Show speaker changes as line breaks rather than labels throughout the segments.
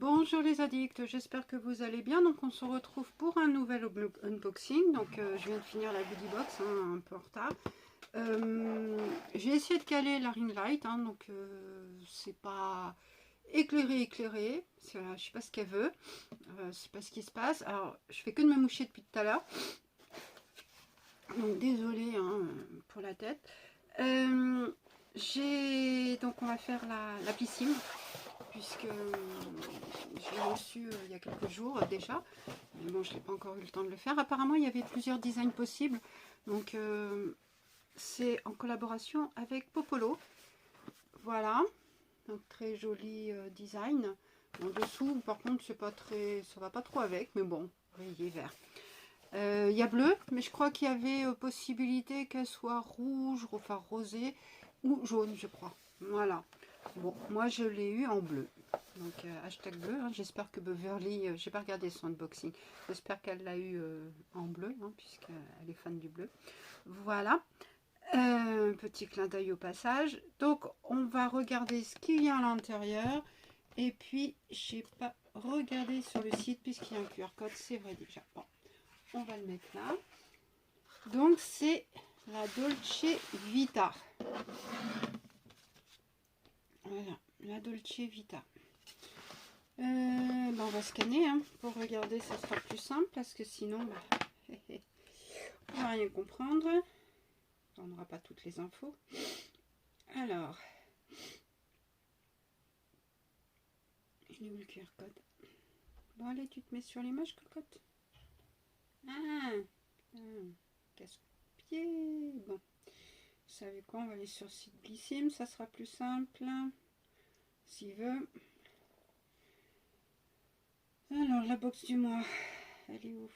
Bonjour les addicts, j'espère que vous allez bien. Donc on se retrouve pour un nouvel unboxing. Donc je viens de finir la goodie box, un peu en retard. J'ai essayé de caler la ring light, donc c'est pas éclairé. Je sais pas ce qu'elle veut, c'est pas ce qui se passe. Alors je fais que de me moucher depuis tout à l'heure. Donc désolée pour la tête. Donc on va faire la piscine, puisque je l'ai reçu il y a quelques jours déjà, mais bon, je n'ai pas encore eu le temps de le faire. Apparemment il y avait plusieurs designs possibles, donc c'est en collaboration avec Popolo. Voilà, donc très joli design. En dessous par contre c'est pas très, ça va pas trop avec, mais bon, rayé vert. Il y a bleu, mais je crois qu'il y avait possibilité qu'elle soit rouge, enfin rosée ou jaune, je crois. Voilà. Bon, moi je l'ai eu en bleu. Donc hashtag bleu. J'espère que Beverly, j'ai pas regardé son unboxing. J'espère qu'elle l'a eu en bleu, puisqu'elle est fan du bleu. Voilà. Petit clin d'œil au passage. Donc on va regarder ce qu'il y a à l'intérieur. Et puis j'ai pas regardé sur le site puisqu'il y a un QR code, c'est vrai déjà. Bon. On va le mettre là. Donc c'est la Dolce Vita. Voilà, la Dolce Vita. On va scanner pour regarder, ça sera plus simple parce que sinon on va rien comprendre. On n'aura pas toutes les infos. Alors, il est où le QR code? Bon allez, tu te mets sur l'image, cocotte. Casse-pied. Bon, vous savez quoi, on va aller sur le site Blissim, ça sera plus simple s'il veut. Alors la box du mois, elle est où?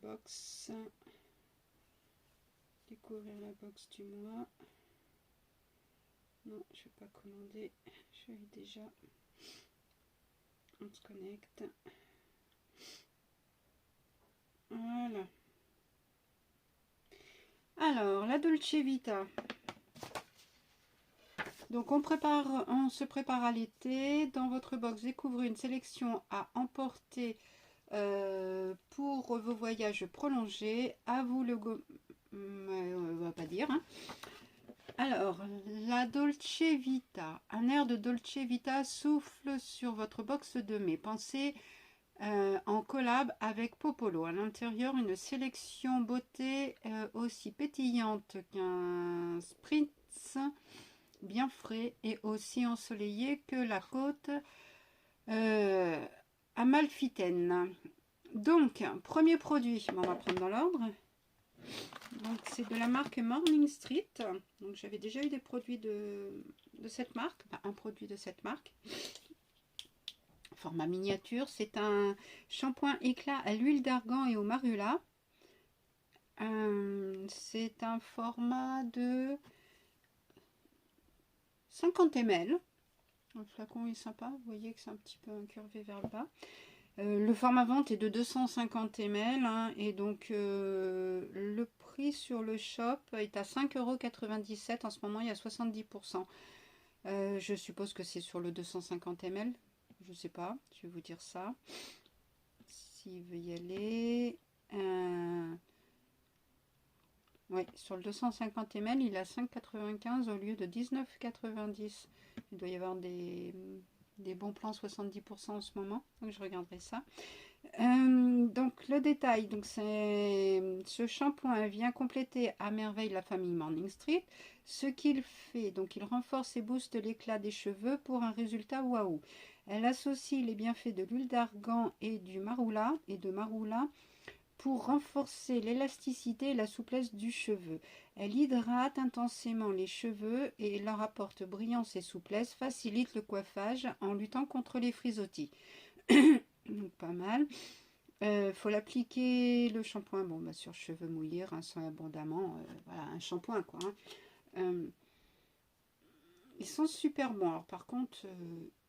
Box, découvrir la box du mois. Non, je vais pas commander, je l'ai déjà. On se connecte. Voilà. Alors la Dolce Vita. Donc on se prépare à l'été. Dans votre box, découvrez une sélection à emporter pour vos voyages prolongés. À vous le on va pas dire. Alors, la Dolce Vita. Un air de Dolce Vita souffle sur votre box de mai. Pensez en collab avec Popolo. À l'intérieur, une sélection beauté aussi pétillante qu'un spritz bien frais et aussi ensoleillé que la côte amalfitaine. Donc, premier produit, on va prendre dans l'ordre. Donc, c'est de la marque Morning Street. Donc, j'avais déjà eu des produits de cette marque, enfin, un produit de cette marque. Format miniature, c'est un shampoing éclat à l'huile d'argan et au marula. C'est un format de 50 ml. Le flacon est sympa, vous voyez que c'est un petit peu incurvé vers le bas. Le format vente est de 250 ml et donc le prix sur le shop est à 5,97 €. En ce moment, il y a 70%. Je suppose que c'est sur le 250 ml. Je sais pas, je vais vous dire ça. S'il veut y aller. Oui, sur le 250 ml, il a 5,95 au lieu de 19,90. Il doit y avoir des bons plans 70% en ce moment, donc je regarderai ça. Donc le détail, donc ce shampoing vient compléter à merveille la famille Morning Street. Ce qu'il fait, donc il renforce et booste l'éclat des cheveux pour un résultat waouh. Elle associe les bienfaits de l'huile d'argan et de marula pour renforcer l'élasticité et la souplesse du cheveu. Elle hydrate intensément les cheveux et leur apporte brillance et souplesse, facilite le coiffage en luttant contre les frisottis. Donc pas mal. Faut l'appliquer le shampoing sur cheveux mouillés, rinçant abondamment. Voilà, un shampoing quoi. Ils sont super bons. Alors par contre,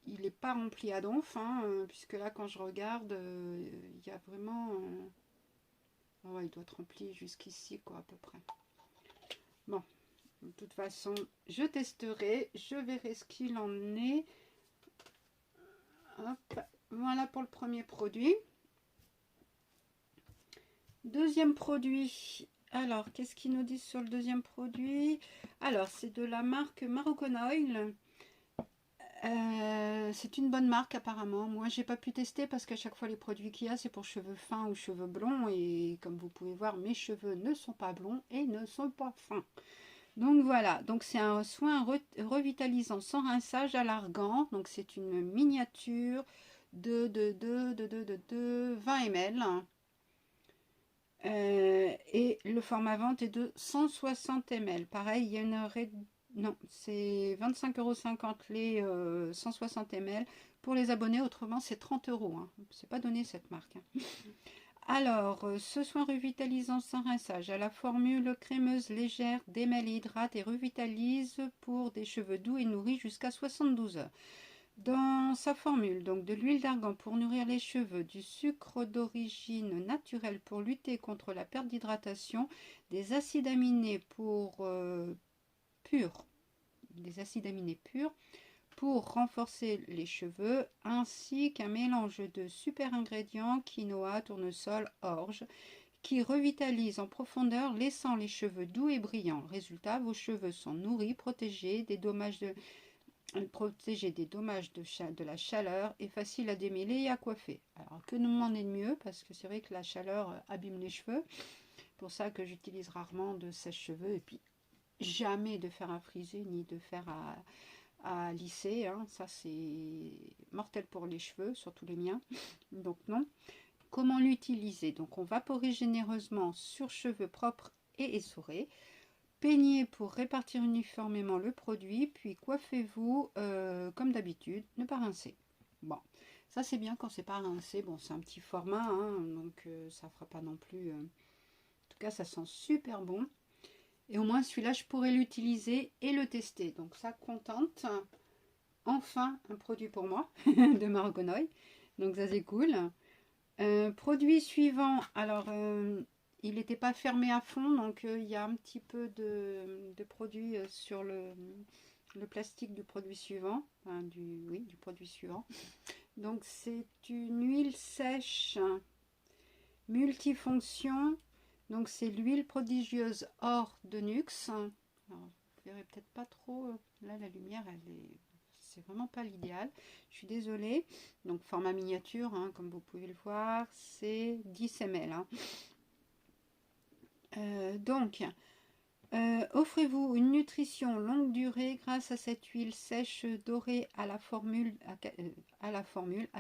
il n'est pas rempli à donf, puisque là quand je regarde, il y a vraiment... ouais, il doit être rempli jusqu'ici, quoi, à peu près. Bon, De toute façon, je testerai, je verrai ce qu'il en est. Hop, voilà pour le premier produit. Deuxième produit. Alors, qu'est-ce qu'ils nous disent sur le deuxième produit? Alors, c'est de la marque Moroccan Oil. C'est une bonne marque apparemment. Moi, j'ai pas pu tester parce qu'à chaque fois, les produits qu'il y a, c'est pour cheveux fins ou cheveux blonds. Et comme vous pouvez voir, mes cheveux ne sont pas blonds et ne sont pas fins. Donc voilà, donc c'est un soin revitalisant sans rinçage à l'argan. Donc c'est une miniature de 20 ml. Et le format vente est de 160 ml. Pareil, il y a une non, c'est 25,50 € les 160 ml pour les abonnés. Autrement, c'est 30 €. Hein. C'est pas donné cette marque. Hein. Alors, ce soin revitalisant sans rinçage à la formule crémeuse légère démêle, hydrate et revitalise pour des cheveux doux et nourris jusqu'à 72 heures. Dans sa formule, donc de l'huile d'argan pour nourrir les cheveux, du sucre d'origine naturelle pour lutter contre la perte d'hydratation, des acides aminés des acides aminés purs pour renforcer les cheveux, ainsi qu'un mélange de super ingrédients quinoa, tournesol, orge, qui revitalise en profondeur, laissant les cheveux doux et brillants. Résultat, vos cheveux sont nourris, protégés des dommages de la chaleur et facile à démêler et à coiffer. Alors que demander de mieux, parce que c'est vrai que la chaleur abîme les cheveux. Pour ça que j'utilise rarement de sèche-cheveux et puis jamais de fer à friser ni de fer à lisser. Hein. Ça c'est mortel pour les cheveux, surtout les miens. Donc non. Comment l'utiliser? Donc on vaporise généreusement sur cheveux propres et essorés. Peignez pour répartir uniformément le produit, puis coiffez-vous comme d'habitude, ne pas rincer. Bon, ça c'est bien quand c'est pas rincé. Bon, c'est un petit format, hein, donc ça fera pas non plus. En tout cas, ça sent super bon. Et au moins celui-là, je pourrais l'utiliser et le tester. Donc ça contente. Enfin, un produit pour moi de Moroccan Oil. Donc ça c'est cool. Produit suivant. Alors, il n'était pas fermé à fond, donc il y a un petit peu de produit sur le plastique du produit suivant. Enfin, du produit suivant. Donc c'est une huile sèche multifonction. Donc c'est l'huile prodigieuse or de Nuxe. Alors, vous verrez peut-être pas trop. Là, la lumière, c'est vraiment pas l'idéal. Je suis désolée. Donc format miniature, hein, comme vous pouvez le voir, c'est 10 ml. Hein. Offrez-vous une nutrition longue durée grâce à cette huile sèche dorée à la formule à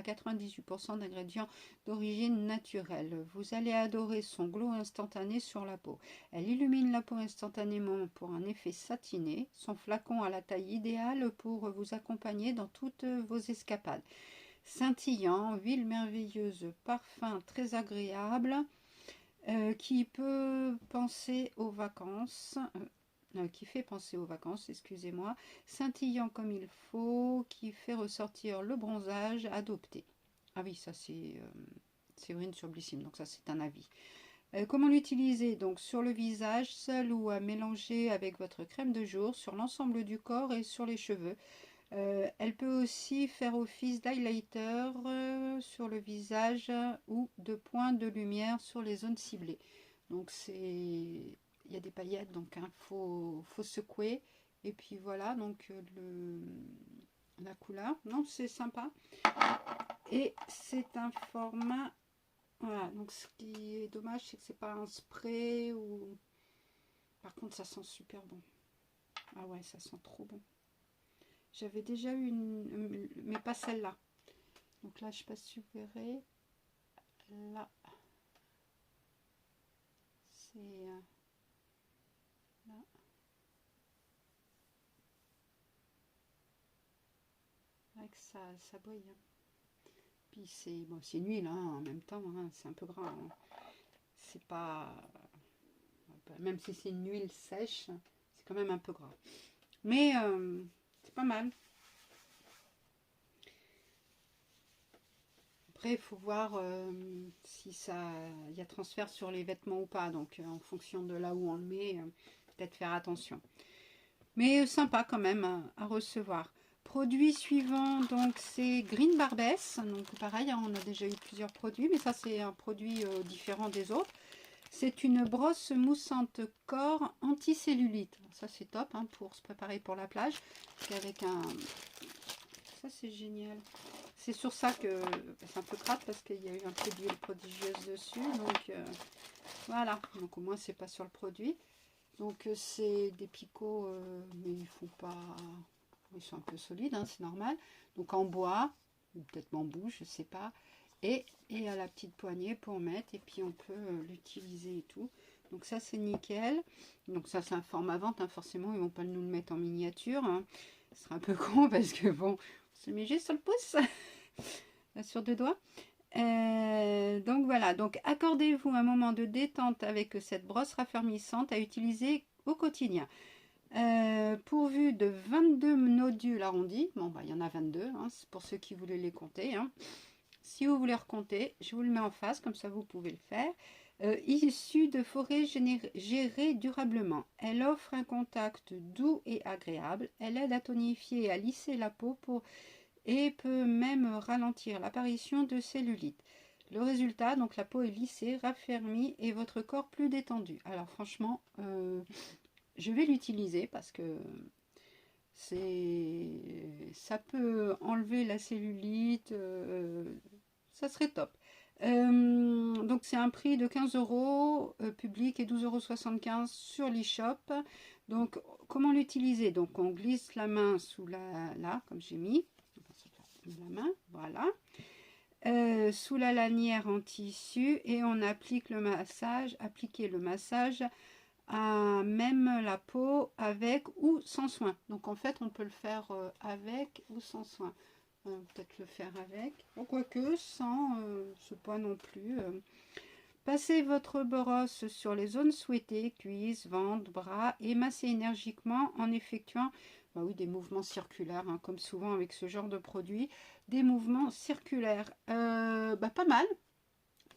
98% d'ingrédients d'origine naturelle. Vous allez adorer son glow instantané sur la peau. Elle illumine la peau instantanément pour un effet satiné. Son flacon a la taille idéale pour vous accompagner dans toutes vos escapades. Scintillant, huile merveilleuse, parfum très agréable. Qui peut penser aux vacances, qui fait penser aux vacances, excusez-moi, scintillant comme il faut, qui fait ressortir le bronzage adopté. Ah oui, ça c'est Séverine sur Blissim, donc ça c'est un avis. Comment l'utiliser? Donc sur le visage, seul ou à mélanger avec votre crème de jour, sur l'ensemble du corps et sur les cheveux. Elle peut aussi faire office d'highlighter sur le visage ou de point de lumière sur les zones ciblées. Donc il y a des paillettes, donc faut secouer. Et puis voilà, donc la couleur. Non, c'est sympa. Et c'est un format. Voilà, donc ce qui est dommage, c'est que c'est pas un spray ou. Par contre, ça sent super bon. Ah ouais, ça sent trop bon. J'avais déjà eu mais pas celle-là. Donc là, je ne sais pas si vous verrez. Là, c'est là. Avec ça brille. Hein. Puis c'est bon, c'est une huile hein, en même temps. Hein, c'est un peu gras. Hein. C'est pas même si c'est une huile sèche, c'est quand même un peu gras. Mais c'est pas mal. Après, il faut voir si il y a transfert sur les vêtements ou pas. Donc, en fonction de là où on le met, peut-être faire attention. mais sympa quand même à recevoir. Produit suivant, donc c'est Green Barbès. Donc pareil, hein, on a déjà eu plusieurs produits, mais ça c'est un produit différent des autres. C'est une brosse moussante corps anticellulite. Ça c'est top hein, pour se préparer pour la plage. Avec un... Ça c'est génial. C'est sur ça que c'est un peu crade parce qu'il y a eu un peu d'huile prodigieuse dessus. Donc voilà, donc au moins c'est pas sur le produit. Donc c'est des picots, mais ils font pas... Ils sont un peu solides, hein, c'est normal. Donc en bois, ou peut-être bambou, je sais pas. Et à la petite poignée pour mettre, et puis on peut l'utiliser et tout. Donc ça c'est nickel. Donc ça c'est un format vente, hein, forcément ils vont pas nous le mettre en miniature. Hein. Ce sera un peu con parce que bon, on se met juste sur le pouce, sur deux doigts. Donc voilà, donc accordez-vous un moment de détente avec cette brosse raffermissante à utiliser au quotidien. Pourvu de 22 nodules arrondis, bon bah il y en a 22, hein, c'est pour ceux qui voulaient les compter. Hein. Si vous voulez recompter, je vous le mets en face, comme ça vous pouvez le faire. Issue de forêts gérées durablement. Elle offre un contact doux et agréable. Elle aide à tonifier et à lisser la peau et peut même ralentir l'apparition de cellulite. Le résultat, donc la peau est lissée, raffermie et votre corps plus détendu. Alors franchement, je vais l'utiliser parce que ça peut enlever la cellulite, ça serait top. Donc c'est un prix de 15 € public et 12,75 € sur l'e-shop. Donc comment l'utiliser? Donc on glisse la main sous là comme j'ai mis la main, voilà. Sous la lanière en tissu et on applique le massage, à même la peau avec ou sans soin. Donc en fait on peut le faire avec ou sans soin. Peut-être le faire avec, quoique sans, c'est pas non plus. Passez votre brosse sur les zones souhaitées, cuisses, ventre, bras et massez énergiquement en effectuant des mouvements circulaires, hein, comme souvent avec ce genre de produit, des mouvements circulaires. Pas mal,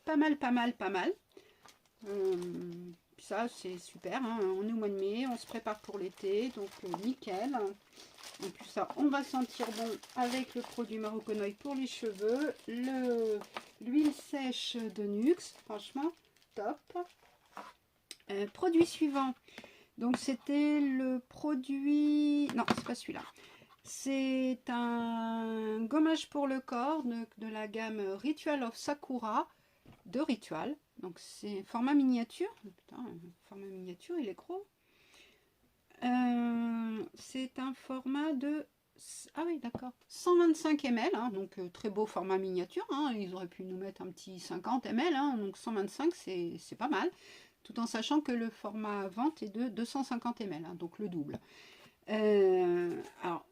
pas mal. Ça c'est super, hein. On est au mois de mai, on se prépare pour l'été, donc nickel. En plus ça, on va sentir bon avec le produit Maroconoï pour les cheveux, l'huile sèche de Nux, franchement top. Produit suivant, donc c'était le produit, non c'est pas celui-là, c'est un gommage pour le corps de la gamme Ritual of Sakura de Ritual. Donc c'est format miniature. Putain, format miniature, il est gros. C'est un format de... Ah oui, d'accord. 125 ml, hein, donc très beau format miniature. Hein, ils auraient pu nous mettre un petit 50 ml, hein, donc 125 c'est pas mal. Tout en sachant que le format vente est de 250 ml, hein, donc le double. Alors,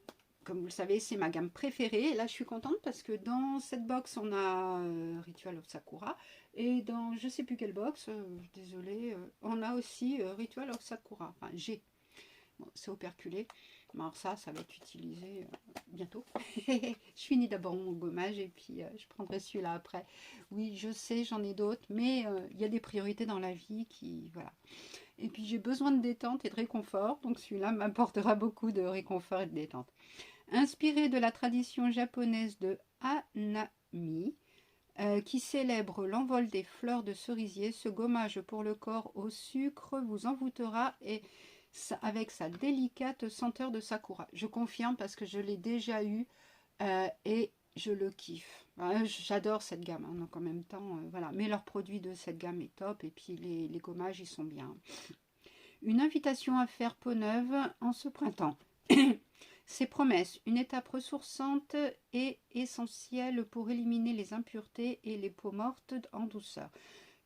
comme vous le savez, c'est ma gamme préférée. Et là, je suis contente parce que dans cette box, on a Ritual of Sakura. Et dans je sais plus quelle box, désolée, on a aussi Ritual of Sakura. Enfin, j'ai. Bon, c'est operculé. Alors ça va être utilisé bientôt. Je finis d'abord mon gommage et puis je prendrai celui-là après. Oui, je sais, j'en ai d'autres, mais il y a des priorités dans la vie qui... Voilà. Et puis j'ai besoin de détente et de réconfort, donc celui-là m'apportera beaucoup de réconfort et de détente. Inspiré de la tradition japonaise de Hanami, qui célèbre l'envol des fleurs de cerisier, ce gommage pour le corps au sucre vous envoûtera et avec sa délicate senteur de sakura. Je confirme parce que je l'ai déjà eu et je le kiffe. J'adore cette gamme, hein, donc en même temps, voilà. Mais leurs produits de cette gamme est top et puis les gommages, ils sont bien. Une invitation à faire peau neuve en ce printemps. Ces promesses, une étape ressourçante et essentielle pour éliminer les impuretés et les peaux mortes en douceur.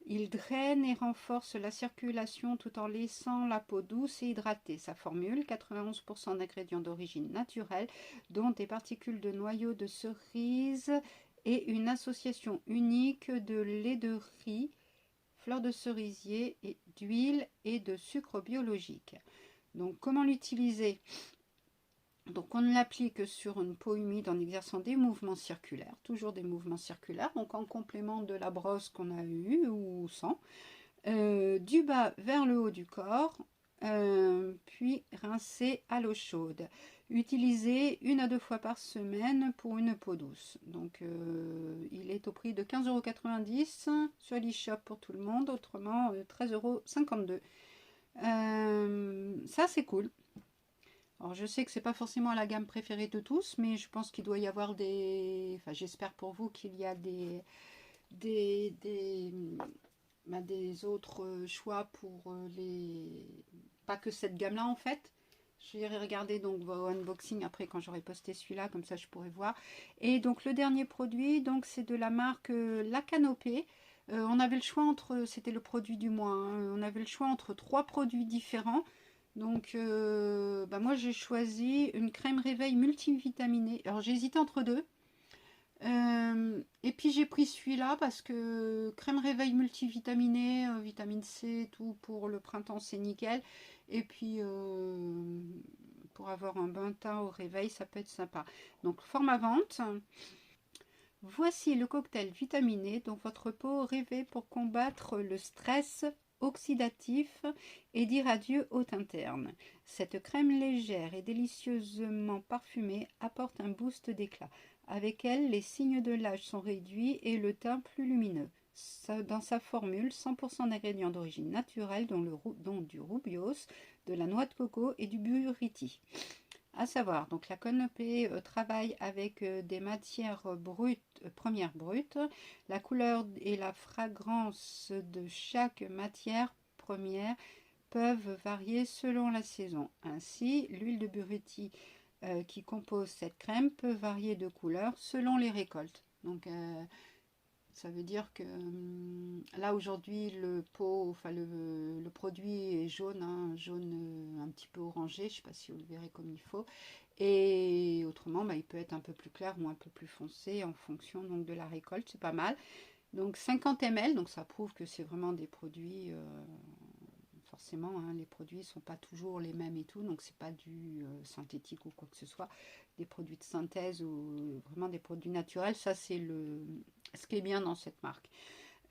Il draine et renforce la circulation tout en laissant la peau douce et hydratée. Sa formule, 91% d'ingrédients d'origine naturelle, dont des particules de noyaux de cerise et une association unique de lait de riz, fleurs de cerisier, et d'huile et de sucre biologique. Donc, comment l'utiliser ? Donc on l'applique sur une peau humide en exerçant des mouvements circulaires, toujours des mouvements circulaires, donc en complément de la brosse qu'on a eue ou sans, du bas vers le haut du corps, puis rincer à l'eau chaude. Utilisez 1 à 2 fois par semaine pour une peau douce. Donc il est au prix de 15,90 € sur l'e-shop pour tout le monde, autrement 13,52 €. Ça c'est cool. Alors je sais que c'est pas forcément la gamme préférée de tous, mais je pense qu'il doit y avoir des... Enfin j'espère pour vous qu'il y a des, des autres choix pour les... Pas que cette gamme-là en fait. J'irai regarder donc vos unboxings après quand j'aurai posté celui-là, comme ça je pourrai voir. Et donc le dernier produit, donc c'est de la marque La Canopée. On avait le choix entre, c'était le produit du mois, hein, on avait le choix entre 3 produits différents. Donc moi j'ai choisi une crème réveil multivitaminée. Alors j'ai hésité entre deux. Et puis j'ai pris celui-là parce que crème réveil multivitaminée, vitamine C, tout pour le printemps c'est nickel. Et puis pour avoir un bain de teint au réveil ça peut être sympa. Donc forme à vente. Voici le cocktail vitaminé dont votre peau rêvait pour combattre le stress oxydatif et dire adieu aux teintes ternes. Cette crème légère et délicieusement parfumée apporte un boost d'éclat. Avec elle, les signes de l'âge sont réduits et le teint plus lumineux. Dans sa formule, 100% d'ingrédients d'origine naturelle, dont du roubios, de la noix de coco et du buriti. À savoir, donc la Canopée travaille avec des matières brutes, premières brutes. La couleur et la fragrance de chaque matière première peuvent varier selon la saison. Ainsi, l'huile de buriti qui compose cette crème peut varier de couleur selon les récoltes. Donc ça veut dire que là aujourd'hui le produit est jaune, hein, jaune un petit peu orangé, je ne sais pas si vous le verrez comme il faut. Et autrement, il peut être un peu plus clair ou un peu plus foncé en fonction donc, de la récolte, c'est pas mal. Donc 50 ml, donc ça prouve que c'est vraiment des produits, forcément, hein, les produits ne sont pas toujours les mêmes et tout, donc c'est pas du synthétique ou quoi que ce soit, des produits de synthèse ou vraiment des produits naturels, ça c'est ce qui est bien dans cette marque.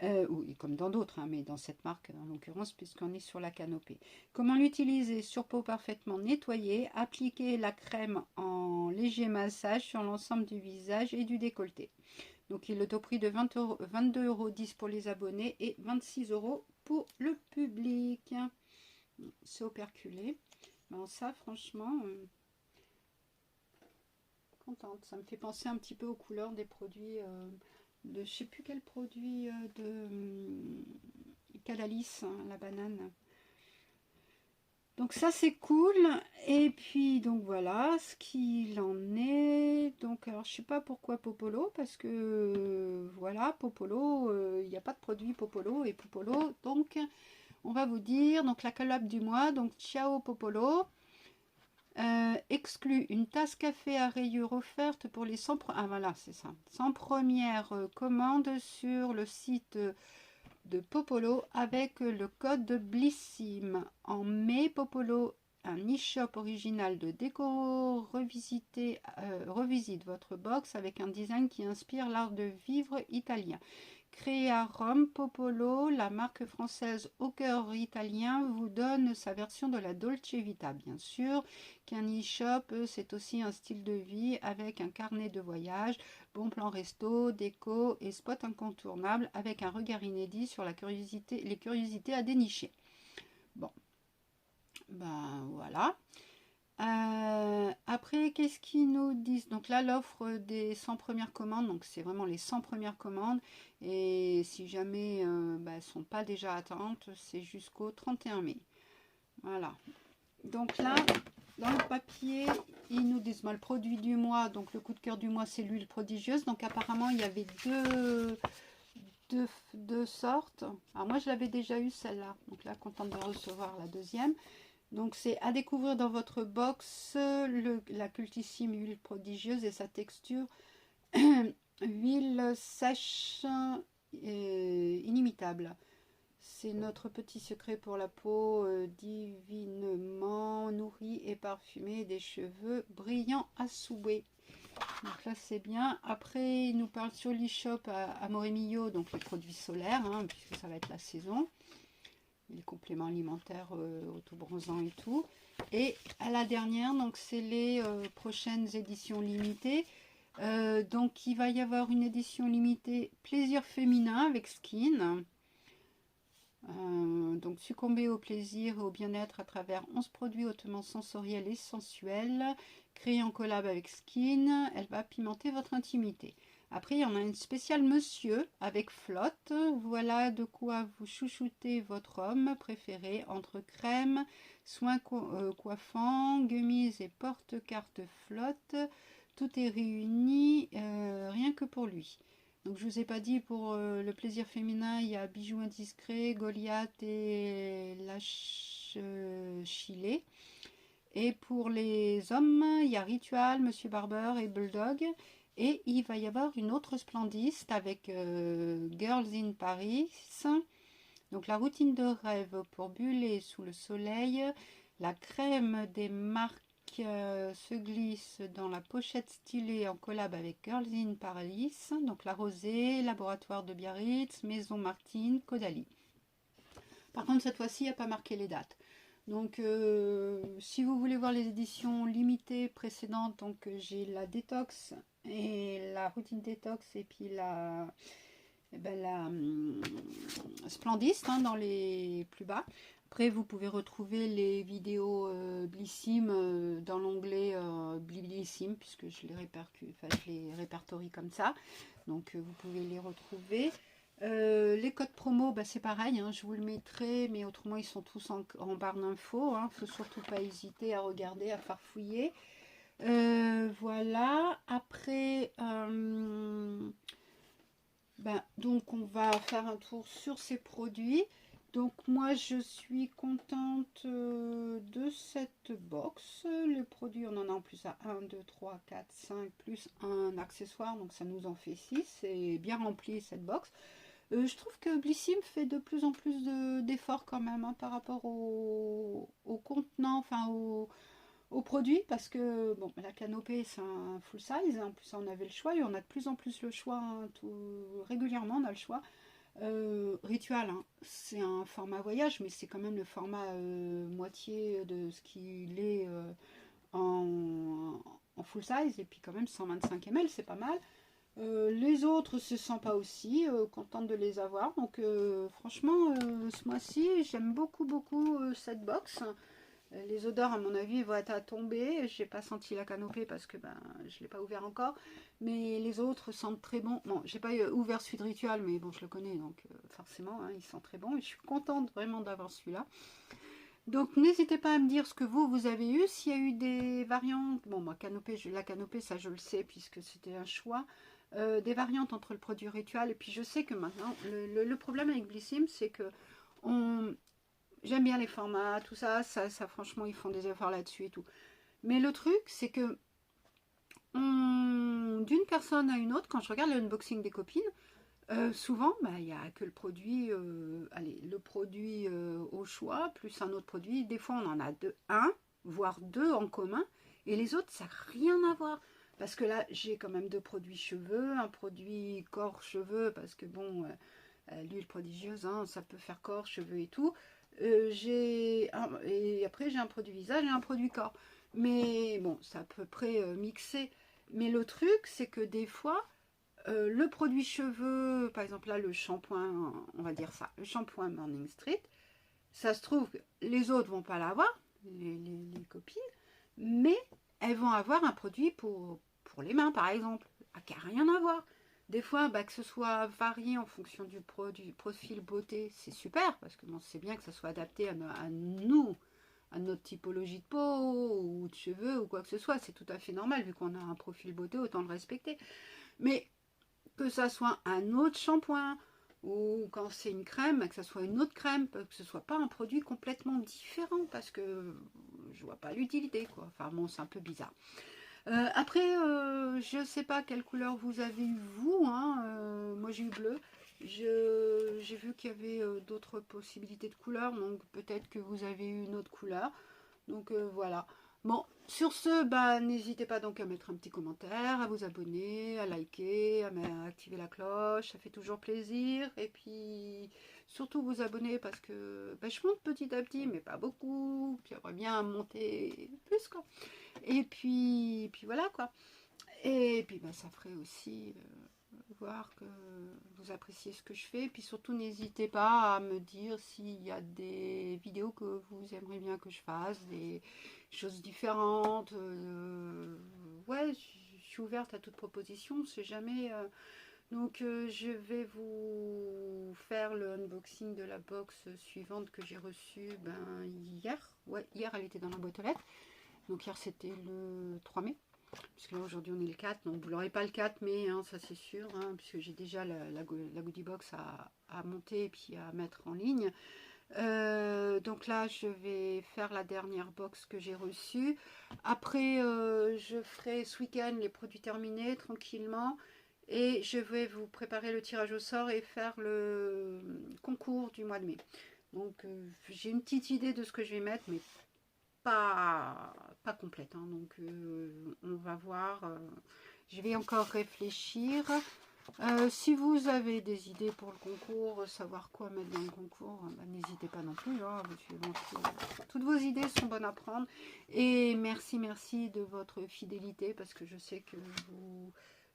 Oui, comme dans d'autres, hein, mais dans cette marque en l'occurrence, puisqu'on est sur la Canopée. Comment l'utiliser? Sur peau parfaitement nettoyée, appliquer la crème en léger massage sur l'ensemble du visage et du décolleté. Donc il est au prix de 22,10 € pour les abonnés et 26 € pour le public. C'est operculé. Ben, ça, franchement, contente. Ça me fait penser un petit peu aux couleurs des produits de je sais plus quel produit de Cadalis, hein, la banane. Donc ça c'est cool. Et puis donc voilà ce qu'il en est. Donc alors je sais pas pourquoi Popolo, parce que voilà, Popolo, il n'y a pas de produit Popolo et Popolo. Donc on va vous dire, donc la collab du mois, donc Ciao Popolo. Exclut une tasse café à rayures offerte pour les 100 premières commandes sur le site de Popolo avec le code Blissim. En mai, Popolo, un e-shop original de déco revisite votre box avec un design qui inspire l'art de vivre italien. Créé à Rome, Popolo, la marque française au cœur italien, vous donne sa version de la Dolce Vita. Bien sûr qu'un e-shop, c'est aussi un style de vie avec un carnet de voyage, bon plan resto, déco et spot incontournable avec un regard inédit sur les curiosités à dénicher. Bon, ben voilà. Après, qu'est-ce qu'ils nous disent? Donc là, l'offre des 100 premières commandes, donc c'est vraiment les 100 premières commandes. Et si jamais elles ne sont pas déjà atteintes, c'est jusqu'au 31 mai. Voilà. Donc là, dans le papier, ils nous disent le produit du mois, donc le coup de cœur du mois, c'est l'huile prodigieuse. Donc apparemment, il y avait deux sortes. Alors moi, je l'avais déjà eu celle-là. Donc là, contente de recevoir la deuxième. Donc c'est à découvrir dans votre box, la cultissime huile prodigieuse et sa texture huile sèche inimitable. C'est notre petit secret pour la peau divinement nourrie et parfumée, des cheveux brillants à souhait. Donc là c'est bien. Après il nous parle sur l'e-shop à Moremillo, donc les produits solaires, hein, puisque ça va être la saison. Il est complément alimentaire auto-bronzant et tout. Et à la dernière, donc c'est les prochaines éditions limitées. Donc il va y avoir une édition limitée plaisir féminin avec Skin. Donc succomber au plaisir et au bien-être à travers 11 produits hautement sensoriels et sensuels, créés en collab avec Skin. Elle va pimenter votre intimité. Après, il y en a une spéciale monsieur avec flotte. Voilà de quoi vous chouchoutez votre homme préféré entre crème, soins coiffants, gummies et porte-cartes flotte. Tout est réuni rien que pour lui. Donc je vous ai pas dit, pour le plaisir féminin, il y a bijoux indiscrets, Goliath et lâche chilé. Et pour les hommes, il y a Ritual, Monsieur Barber et Bulldog. Et il va y avoir une autre splendiste avec Girls in Paris. Donc la routine de rêve pour buller sous le soleil. La crème des marques se glisse dans la pochette stylée en collab avec Girls in Paris. Donc la rosée, laboratoire de Biarritz, Maison Martine, Caudalie. Par contre cette fois-ci il n'y a pas marqué les dates. Donc si vous voulez voir les éditions limitées précédentes, donc j'ai la détox et la routine détox et puis la splendiste dans les plus bas. Après, vous pouvez retrouver les vidéos Blissim dans l'onglet Blissim, puisque je les répertorie comme ça. Donc, vous pouvez les retrouver. Les codes promo, c'est pareil, je vous le mettrai, mais autrement, ils sont tous en barre d'infos. Il ne faut surtout pas hésiter à regarder, à farfouiller. Voilà. Après... donc on va faire un tour sur ces produits. Donc moi je suis contente de cette box. Les produits, on en a en plus à 1, 2, 3, 4, 5 plus un accessoire, donc ça nous en fait 6. C'est bien rempli cette box. Je trouve que Blissim fait de plus en plus d'efforts quand même par rapport au contenant, enfin au produit, parce que bon, la canopée c'est un full size, en plus on avait le choix et on a de plus en plus le choix, régulièrement on a le choix. Ritual, c'est un format voyage, mais c'est quand même le format moitié de ce qu'il est en full size, et puis quand même 125 ml, c'est pas mal. Les autres se sentent pas aussi, contente de les avoir, donc franchement ce mois-ci j'aime beaucoup cette box. Les odeurs, à mon avis, vont être à tomber. J'ai pas senti la canopée parce que je l'ai pas ouvert encore. Mais les autres sentent très bon. Bon, j'ai pas ouvert celui de Ritual, mais bon, je le connais, donc forcément, il sent très bon. Et je suis contente vraiment d'avoir celui-là. Donc, n'hésitez pas à me dire ce que vous avez eu. S'il y a eu des variantes. Bon, moi, la canopée, ça, je le sais, puisque c'était un choix. Des variantes entre le produit Ritual. Et puis, je sais que maintenant, le problème avec Blissim, c'est que j'aime bien les formats, tout ça, franchement, ils font des efforts là-dessus et tout. Mais le truc, c'est que d'une personne à une autre, quand je regarde l'unboxing des copines, souvent, il n'y a que le produit, le produit au choix, plus un autre produit. Des fois, on en a un, voire deux en commun, et les autres, ça n'a rien à voir. Parce que là, j'ai quand même deux produits cheveux, un produit corps cheveux, parce que bon, l'huile prodigieuse, ça peut faire corps, cheveux et tout. Et après j'ai un produit visage et un produit corps, mais bon c'est à peu près mixé. Mais le truc c'est que des fois le produit cheveux, par exemple là le shampoing, on va dire ça, le shampoing Morning Street, ça se trouve que les autres vont pas l'avoir, les copines, mais elles vont avoir un produit pour les mains par exemple, qui n'a rien à voir. Des fois, que ce soit varié en fonction du profil beauté, c'est super, parce que bon, c'est bien que ça soit adapté à nous, à notre typologie de peau, ou de cheveux, ou quoi que ce soit. C'est tout à fait normal, vu qu'on a un profil beauté, autant le respecter. Mais que ça soit un autre shampoing, ou quand c'est une crème, que ça soit une autre crème, que ce soit pas un produit complètement différent, parce que je vois pas l'utilité, quoi. Enfin bon, c'est un peu bizarre. Après, je sais pas quelle couleur vous avez eu vous, moi j'ai eu bleu. J'ai vu qu'il y avait d'autres possibilités de couleurs, donc peut-être que vous avez eu une autre couleur. Donc voilà. Bon, sur ce, n'hésitez pas donc à mettre un petit commentaire, à vous abonner, à liker, à activer la cloche, ça fait toujours plaisir. Et puis surtout vous abonner parce que ben, je monte petit à petit, mais pas beaucoup. Puis j'aimerais bien monter plus, quoi. Et puis voilà, quoi. Et puis ben, ça ferait aussi voir que vous appréciez ce que je fais. Et puis surtout, n'hésitez pas à me dire s'il y a des vidéos que vous aimeriez bien que je fasse, des choses différentes. Ouais, je suis ouverte à toute proposition. C'est jamais. Donc, je vais vous faire le unboxing de la box suivante que j'ai reçue hier. Ouais, hier, elle était dans la boîte aux lettres. Donc, hier, c'était le 3 mai. Puisque là aujourd'hui on est le 4, donc vous l'aurez pas le 4 mai, hein, ça c'est sûr, hein, puisque j'ai déjà la goodie box à monter et puis à mettre en ligne. Donc là je vais faire la dernière box que j'ai reçue. Après je ferai ce week-end les produits terminés tranquillement. Et je vais vous préparer le tirage au sort et faire le concours du mois de mai. Donc j'ai une petite idée de ce que je vais mettre, mais pas complète, hein. Donc on va voir, je vais encore réfléchir. Si vous avez des idées pour le concours, savoir quoi mettre dans le concours, bah, n'hésitez pas non plus, hein, toutes vos idées sont bonnes à prendre. Et merci de votre fidélité, parce que je sais que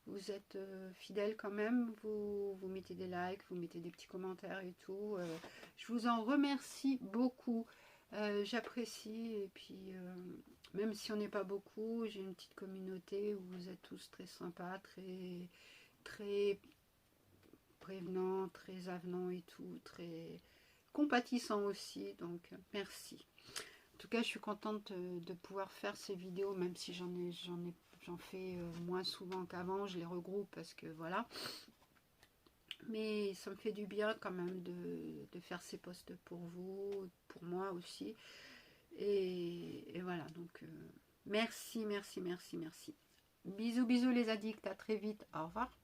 vous êtes fidèles quand même, vous mettez des likes, vous mettez des petits commentaires et tout. Je vous en remercie beaucoup. J'apprécie, et puis même si on n'est pas beaucoup, j'ai une petite communauté où vous êtes tous très sympas, très prévenants, très avenants et tout, très compatissants aussi, donc merci. En tout cas, je suis contente de pouvoir faire ces vidéos, même si j'en fais moins souvent qu'avant, je les regroupe parce que voilà. Mais ça me fait du bien quand même de faire ces posts pour vous, pour moi aussi. Et voilà, donc merci. Bisous les addicts, à très vite, au revoir.